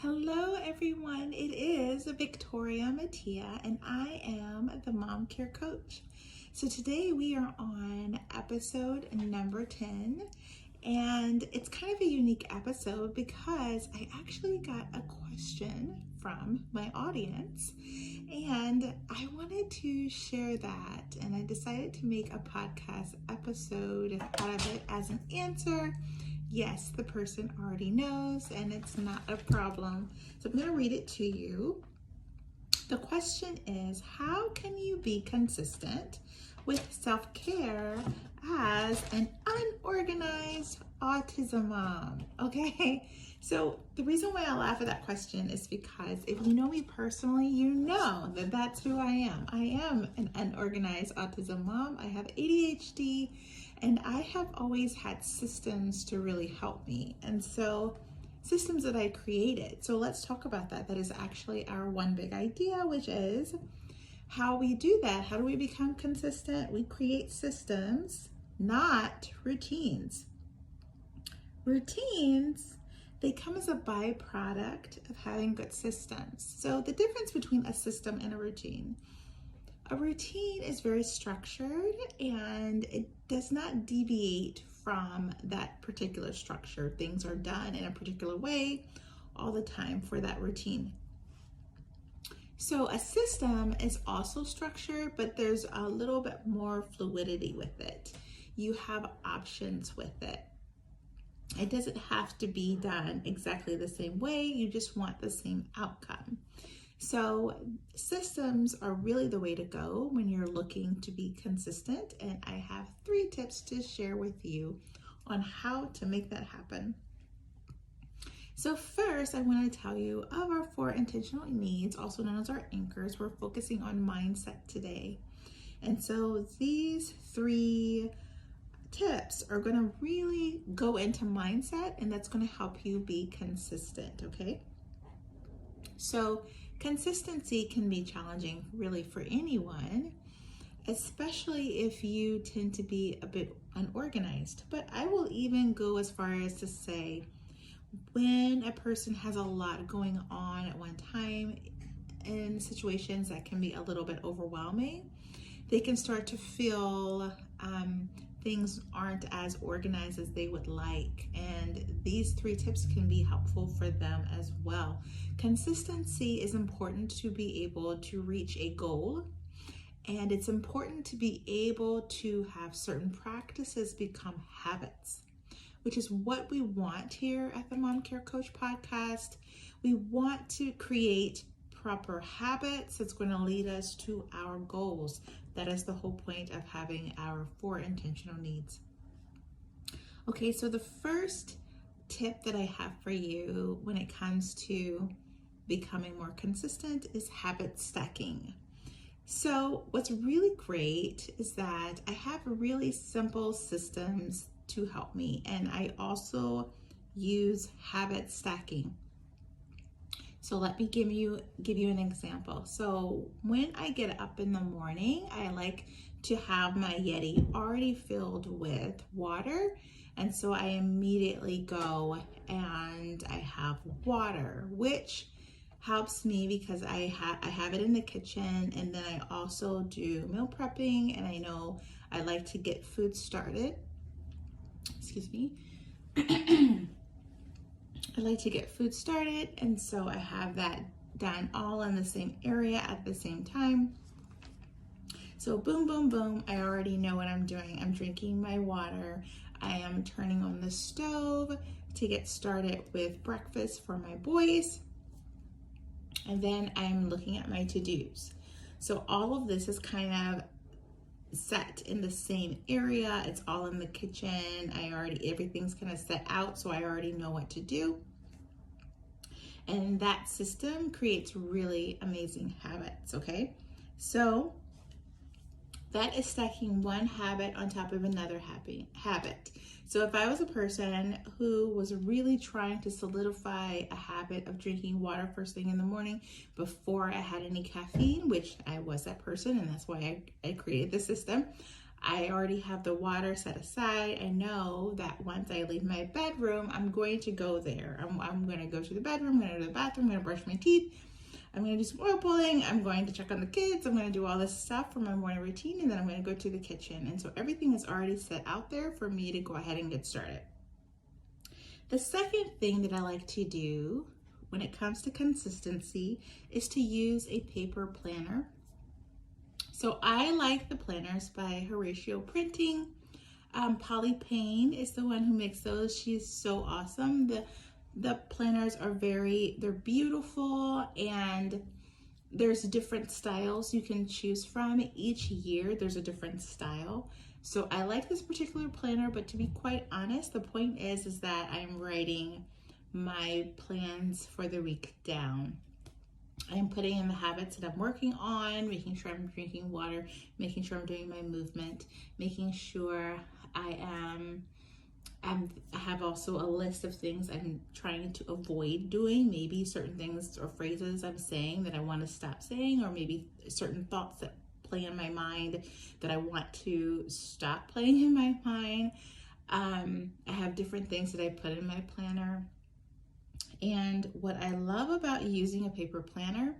Hello everyone, it is Victoria Mattia and I am the Mom Care Coach. So today we are on episode number 10 and it's kind of a unique episode because I actually got a question from my audience and I wanted to share that, and I decided to make a podcast episode out of it as an answer. Yes, the person already knows and it's not a problem. So I'm going to read it to you. The question is, how can you be consistent with self-care as an unorganized autism mom? Okay, so the reason why I laugh at that question is because if you know me personally, you know that that's who I am. I am an unorganized autism mom. I have ADHD. And I have always had systems to really help me. And so systems that I created. So let's talk about that. That is actually our one big idea, which is how we do that. How do we become consistent? We create systems, not routines. Routines, they come as a byproduct of having good systems. So the difference between a system and a routine is very structured and it does not deviate from that particular structure. Things are done in a particular way all the time for that routine. So a system is also structured, but there's a little bit more fluidity with it. You have options with it. It doesn't have to be done exactly the same way. You just want the same outcome. So systems are really the way to go when you're looking to be consistent, and I have 3 tips to share with you on how to make that happen. So first, I want to tell you of our 4 intentional needs, also known as our anchors. We're focusing on mindset today. And so these 3 tips are going to really go into mindset, and that's going to help you be consistent, okay? So consistency can be challenging really for anyone, especially if you tend to be a bit unorganized. But I will even go as far as to say when a person has a lot going on at one time in situations that can be a little bit overwhelming, they can start to feel things aren't as organized as they would like. And these 3 tips can be helpful for them as well. Consistency is important to be able to reach a goal. And it's important to be able to have certain practices become habits, which is what we want here at the Mom Care Coach podcast. We want to create proper habits that's going to lead us to our goals. That is the whole point of having our 4 intentional needs. Okay, so the first tip that I have for you when it comes to becoming more consistent is habit stacking. So what's really great is that I have really simple systems to help me, and I also use habit stacking. So let me give you an example. So when I get up in the morning, I like to have my Yeti already filled with water. And so I immediately go and I have water, which helps me because I have it in the kitchen, and then I also do meal prepping, and I know I like to get food started. Excuse me. I like to get food started, and so I have that done all in the same area at the same time. So boom, boom, boom, I already know what I'm doing. I'm drinking my water. I am turning on the stove to get started with breakfast for my boys. And then I'm looking at my to-dos. So all of this is kind of set in the same area. It's all in the kitchen. Everything's kind of set out, so I already know what to do. And that system creates really amazing habits, okay? So that is stacking one habit on top of another habit. So if I was a person who was really trying to solidify a habit of drinking water first thing in the morning before I had any caffeine, which I was that person, and that's why I created the system, I already have the water set aside. I know that once I leave my bedroom, I'm going to go there. I'm going to go to the bedroom, I'm going to go to the bathroom, I'm going to brush my teeth, I'm going to do some oil pulling, I'm going to check on the kids, I'm going to do all this stuff for my morning routine, and then I'm going to go to the kitchen. And so everything is already set out there for me to go ahead and get started. The second thing that I like to do when it comes to consistency is to use a paper planner. So I like the planners by Horatio Printing. Polly Payne is the one who makes those. She's so awesome. The planners are they're beautiful, and there's different styles you can choose from. Each year there's a different style. So I like this particular planner, but to be quite honest, the point is that I'm writing my plans for the week down. I'm putting in the habits that I'm working on, making sure I'm drinking water, making sure I'm doing my movement, making sure I have also a list of things I'm trying to avoid doing, maybe certain things or phrases I'm saying that I want to stop saying, or maybe certain thoughts that play in my mind that I want to stop playing in my mind. I have different things that I put in my planner. And what I love about using a paper planner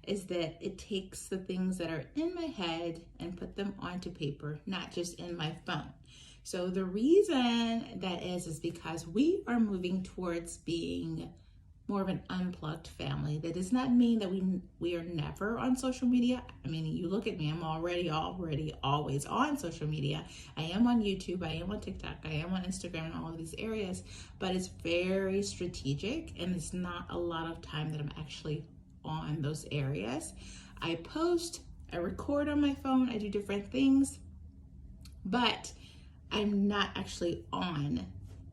is that it takes the things that are in my head and put them onto paper, not just in my phone. So the reason that is because we are moving towards being more of an unplugged family. That does not mean that we are never on social media. I mean, you look at me, I'm already always on social media. I am on YouTube, I am on TikTok, I am on Instagram, and all of these areas, but it's very strategic, and it's not a lot of time that I'm actually on those areas. I post, I record on my phone, I do different things, but I'm not actually on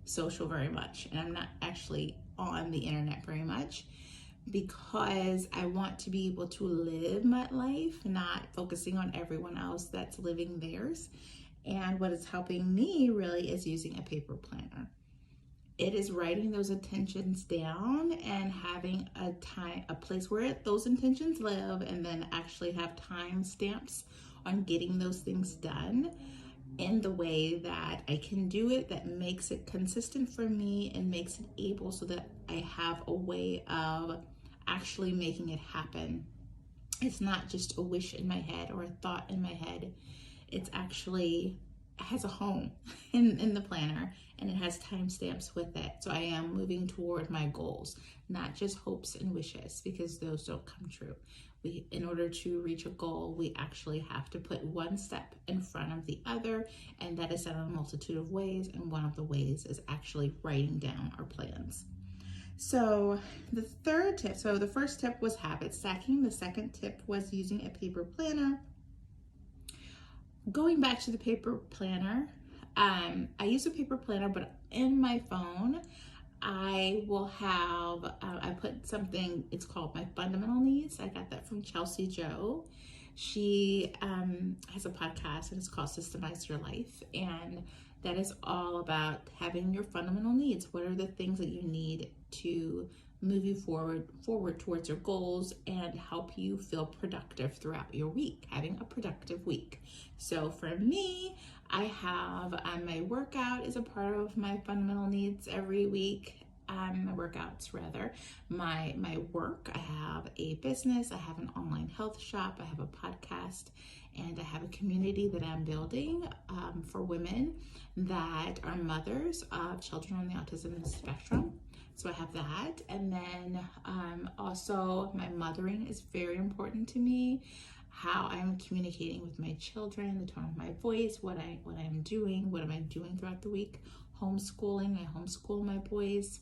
social very much, and I'm not actually on the internet very much, because I want to be able to live my life, not focusing on everyone else that's living theirs. And what is helping me really is using a paper planner. It is writing those intentions down and having a place where those intentions live, and then actually have time stamps on getting those things done in the way that I can do it, that makes it consistent for me and makes it able so that I have a way of actually making it happen. It's not just a wish in my head or a thought in my head. It's actually has a home in the planner, and it has timestamps with it. So I am moving toward my goals, not just hopes and wishes, because those don't come true. In order to reach a goal, we actually have to put one step in front of the other, and that is done in a multitude of ways, and one of the ways is actually writing down our plans. So the third tip, so the first tip was habit stacking. The second tip was using a paper planner. Going back to the paper planner, I use a paper planner, but in my phone, I will have, I put something, it's called my fundamental needs. I got that from Chelsea Joe. She has a podcast, and it's called Systemize Your Life. And that is all about having your fundamental needs. What are the things that you need to move you forward towards your goals and help you feel productive throughout your week, having a productive week. So for me, I have my workout is a part of my fundamental needs every week. My workouts rather. My work, I have a business, I have an online health shop, I have a podcast, and I have a community that I'm building for women that are mothers of children on the autism spectrum. So I have that. And then also my mothering is very important to me. How I'm communicating with my children, the tone of my voice, what I'm doing, what am I doing throughout the week. Homeschooling, I homeschool my boys.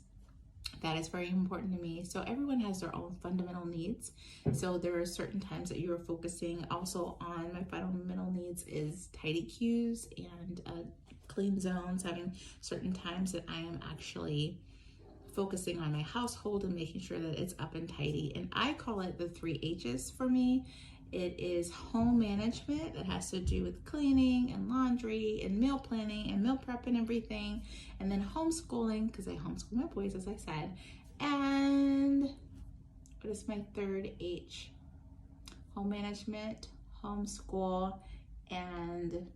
That is very important to me. So everyone has their own fundamental needs. So there are certain times that you're focusing also on my fundamental needs is tidy cues and clean zones, having certain times that I am actually focusing on my household and making sure that it's up and tidy. And I call it the 3 H's for me. It is home management that has to do with cleaning and laundry and meal planning and meal prep and everything. And then homeschooling, because I homeschool my boys, as I said. And what is my third H? Home management, homeschool, and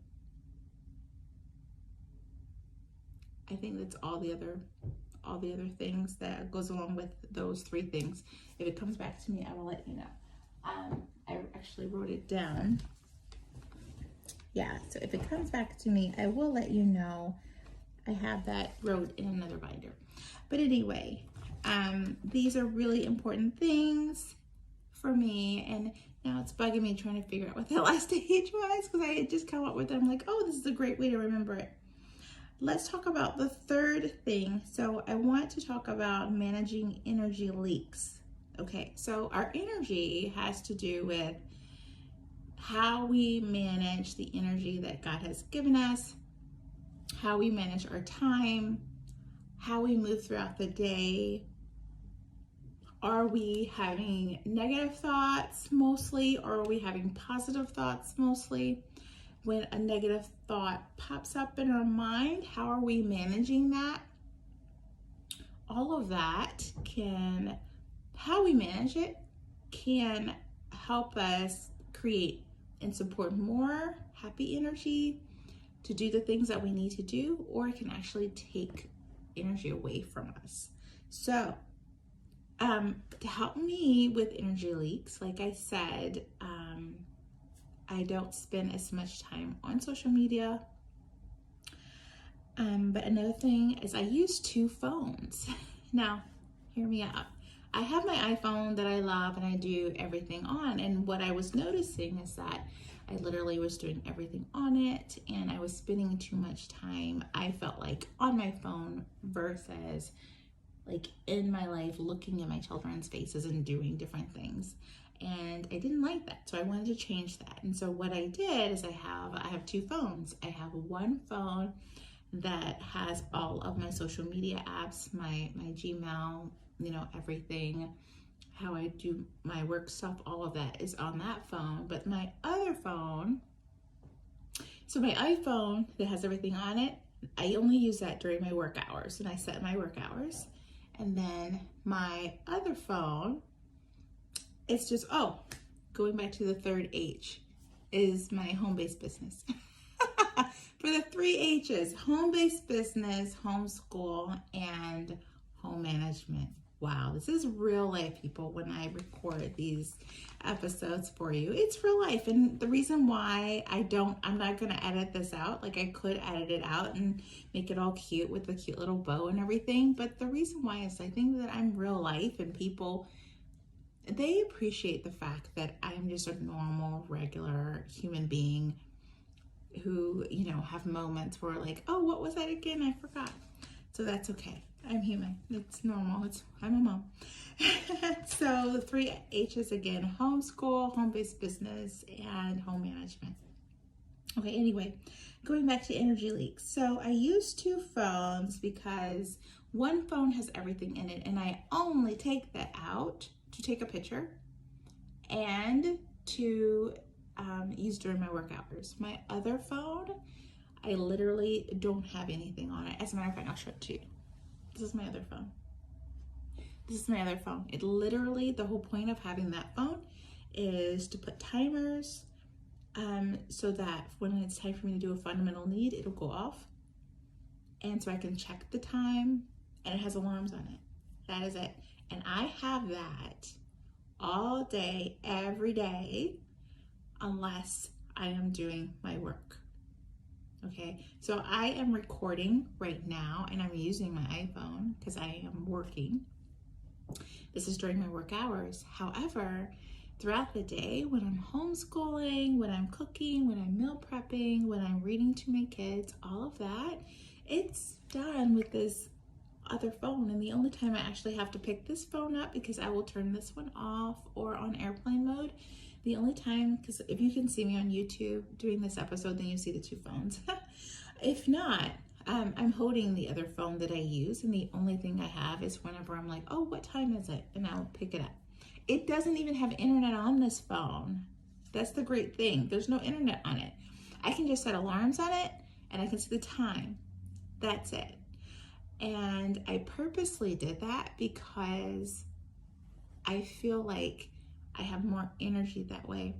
I think that's all the other things that goes along with those 3 things. If it comes back to me, I will let you know. I actually wrote it down. Yeah, so if it comes back to me, I will let you know. I have that wrote in another binder. But anyway, these are really important things for me, and now it's bugging me trying to figure out what that last age was, because I had just come up with it. I'm like, oh, this is a great way to remember it. Let's talk about the 3rd thing. So I want to talk about managing energy leaks. Okay, so our energy has to do with how we manage the energy that God has given us, how we manage our time, how we move throughout the day. Are we having negative thoughts mostly, or are we having positive thoughts mostly? When a negative thought pops up in our mind, how are we managing that? All of that how we manage it can help us create and support more happy energy to do the things that we need to do, or it can actually take energy away from us. So, to help me with energy leaks, like I said, I don't spend as much time on social media. But another thing is I use 2 phones. Now, hear me out. I have my iPhone that I love and I do everything on. And what I was noticing is that I literally was doing everything on it, and I was spending too much time, I felt like, on my phone versus like in my life looking at my children's faces and doing different things. And I didn't like that, so I wanted to change that. And so what I did is I have 2 phones. I have one phone that has all of my social media apps, my Gmail, everything, how I do my work stuff, all of that is on that phone. But my other phone, so my iPhone that has everything on it, I only use that during my work hours, and I set my work hours. And then my other phone, it's just, going back to the 3rd H, is my home-based business. For the 3 H's, home-based business, homeschool, and home management. Wow, this is real life, people, when I record these episodes for you. It's real life. And the reason why I'm not going to edit this out, like I could edit it out and make it all cute with the cute little bow and everything. But the reason why is I think that I'm real life, and people, they appreciate the fact that I'm just a normal, regular human being who, have moments where like, oh, what was that again? I forgot. So that's okay. I'm human. It's normal. I'm a mom. So the 3 H's again: homeschool, home-based business, and home management. Okay, anyway, going back to energy leaks. So I use 2 phones because one phone has everything in it, and I only take that out to take a picture and to use during my work hours. My other phone, I literally don't have anything on it. As a matter of fact, I'll show it to you. This is my other phone. This is my other phone. It literally, the whole point of having that phone is to put timers so that when it's time for me to do a fundamental need, it'll go off. And so I can check the time, and it has alarms on it. That is it. And I have that all day, every day, unless I am doing my work. Okay, so I am recording right now, and I'm using my iPhone because I am working. This is during my work hours. However, throughout the day, when I'm homeschooling, when I'm cooking, when I'm meal prepping, when I'm reading to my kids, all of that, it's done with this other phone. And the only time I actually have to pick this phone up, because I will turn this one off or on airplane mode, the only time, because if you can see me on YouTube doing this episode, then you see the 2 phones. If not, I'm holding the other phone that I use, and the only thing I have is whenever I'm like, oh, what time is it? And I'll pick it up. It doesn't even have internet on this phone. That's the great thing. There's no internet on it. I can just set alarms on it, and I can see the time. That's it. And I purposely did that because I feel like I have more energy that way,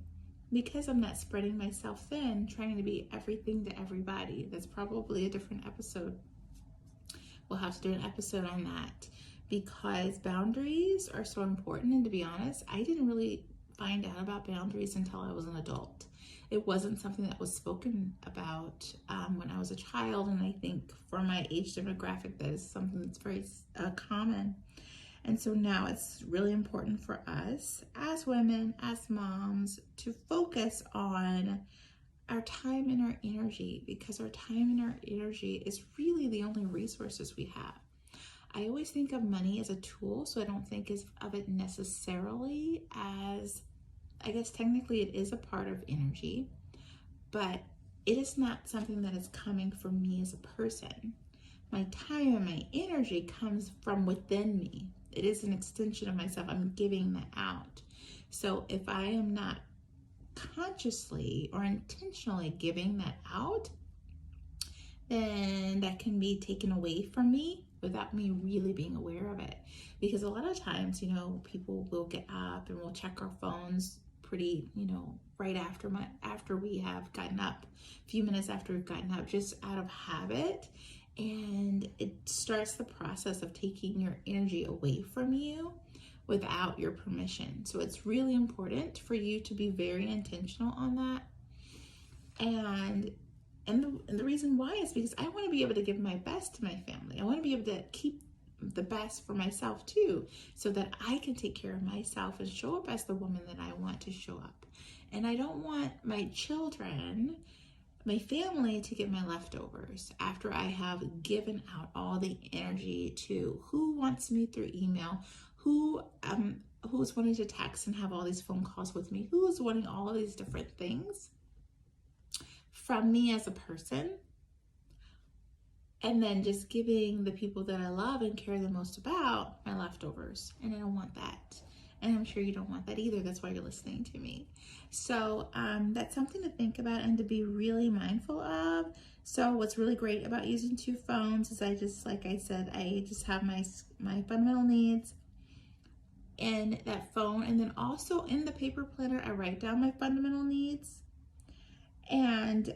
because I'm not spreading myself thin, trying to be everything to everybody. That's probably a different episode. We'll have to do an episode on that because boundaries are so important. And to be honest, I didn't really find out about boundaries until I was an adult. It wasn't something that was spoken about when I was a child. And I think for my age demographic, that is something that's very common. And so now it's really important for us as women, as moms, to focus on our time and our energy, because our time and our energy is really the only resources we have. I always think of money as a tool, so I don't think of it necessarily as, I guess technically it is a part of energy, but it is not something that is coming from me as a person. My time and my energy comes from within me. It is an extension of myself. I'm giving that out. So if I am not consciously or intentionally giving that out, then that can be taken away from me without me really being aware of it. Because a lot of times, people will get up and we'll check our phones pretty, right after we have gotten up, a few minutes after we've gotten up, just out of habit. And it starts the process of taking your energy away from you without your permission. So it's really important for you to be very intentional on that. And the reason why is because I want to be able to give my best to my family. I want to be able to keep the best for myself too, so that I can take care of myself and show up as the woman that I want to show up. And I don't want my children, my family, to get my leftovers after I have given out all the energy to who wants me through email, who's wanting to text and have all these phone calls with me, who's wanting all of these different things from me as a person, and then just giving the people that I love and care the most about my leftovers. And I don't want that. And I'm sure you don't want that either. That's why you're listening to me. So that's something to think about and to be really mindful of. So what's really great about using two phones is I just have my fundamental needs in that phone. And then also in the paper planner, I write down my fundamental needs. And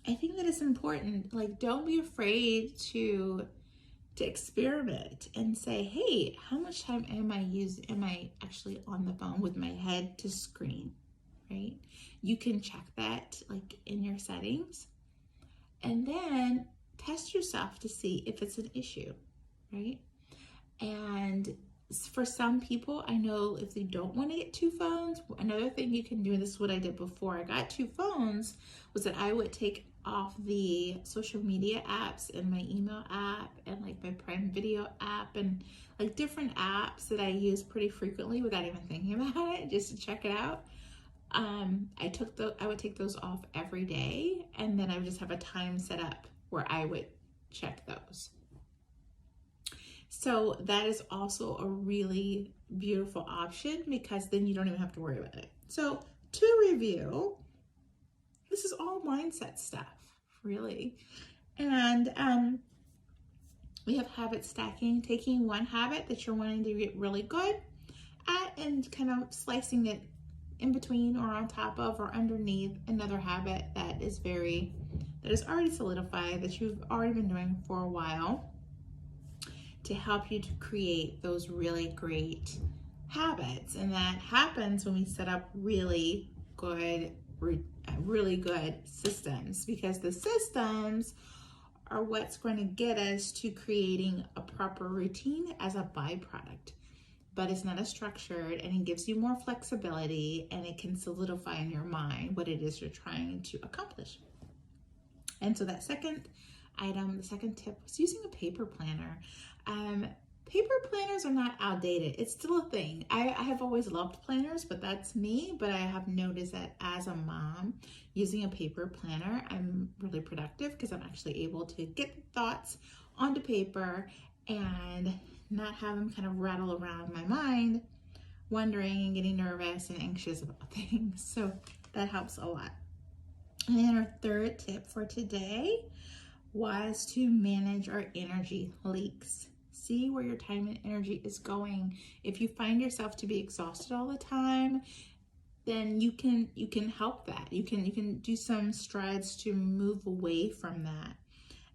I think that it's important. Like, don't be afraid to experiment and say, hey, how much time am I actually on the phone with my head to screen, right? You can check that like in your settings, and then test yourself to see if it's an issue, right? And for some people, I know if they don't want to get two phones, another thing you can do, and this is what I did before I got two phones, was that I would take off the social media apps and my email app and like my Prime Video app and like different apps that I use pretty frequently without even thinking about it, just to check it out. I would take those off every day, and then I would just have a time set up where I would check those. So that is also a really beautiful option, because then you don't even have to worry about it. So to review, this is all mindset stuff, really. And we have habit stacking, taking one habit that you're wanting to get really good at and kind of slicing it in between or on top of or underneath another habit that is already solidified, that you've already been doing for a while, to help you to create those really great habits. And that happens when we set up really good systems, because the systems are what's going to get us to creating a proper routine as a byproduct. But it's not as structured, and it gives you more flexibility, and it can solidify in your mind what it is you're trying to accomplish. And so that second item, the second tip, was using a paper planner. Paper planners are not outdated. It's still a thing. I have always loved planners, but that's me. But I have noticed that as a mom, using a paper planner, I'm really productive, because I'm actually able to get the thoughts onto paper and not have them kind of rattle around my mind, wondering and getting nervous and anxious about things. So that helps a lot. And then our third tip for today was to manage our energy leaks. See where your time and energy is going. If you find yourself to be exhausted all the time, then you can help that. You can do some strides to move away from that.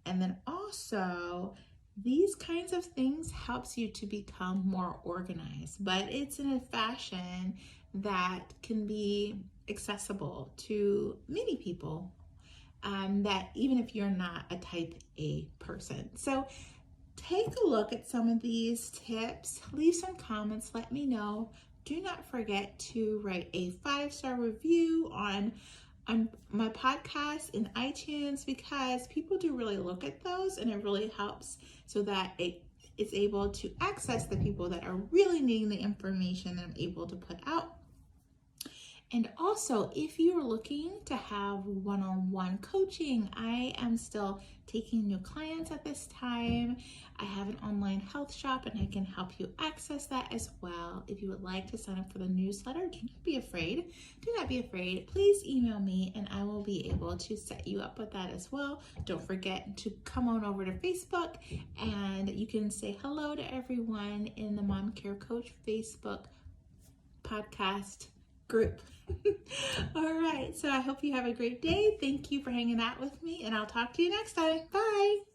And then also, these kinds of things helps you to become more organized, but it's in a fashion that can be accessible to many people, that even if you're not a type A person. So take a look at some of these tips, leave some comments, let me know. Do not forget to write a 5-star review on my podcast in iTunes, because people do really look at those, and it really helps so that it's able to access the people that are really needing the information that I'm able to put out. And also, if you're looking to have one-on-one coaching, I am still taking new clients at this time. I have an online health shop, and I can help you access that as well. If you would like to sign up for the newsletter, do not be afraid. Do not be afraid. Please email me, and I will be able to set you up with that as well. Don't forget to come on over to Facebook, and you can say hello to everyone in the Mom Care Coach Facebook podcast group. All right, so I hope you have a great day. Thank you for hanging out with me, and I'll talk to you next time. Bye.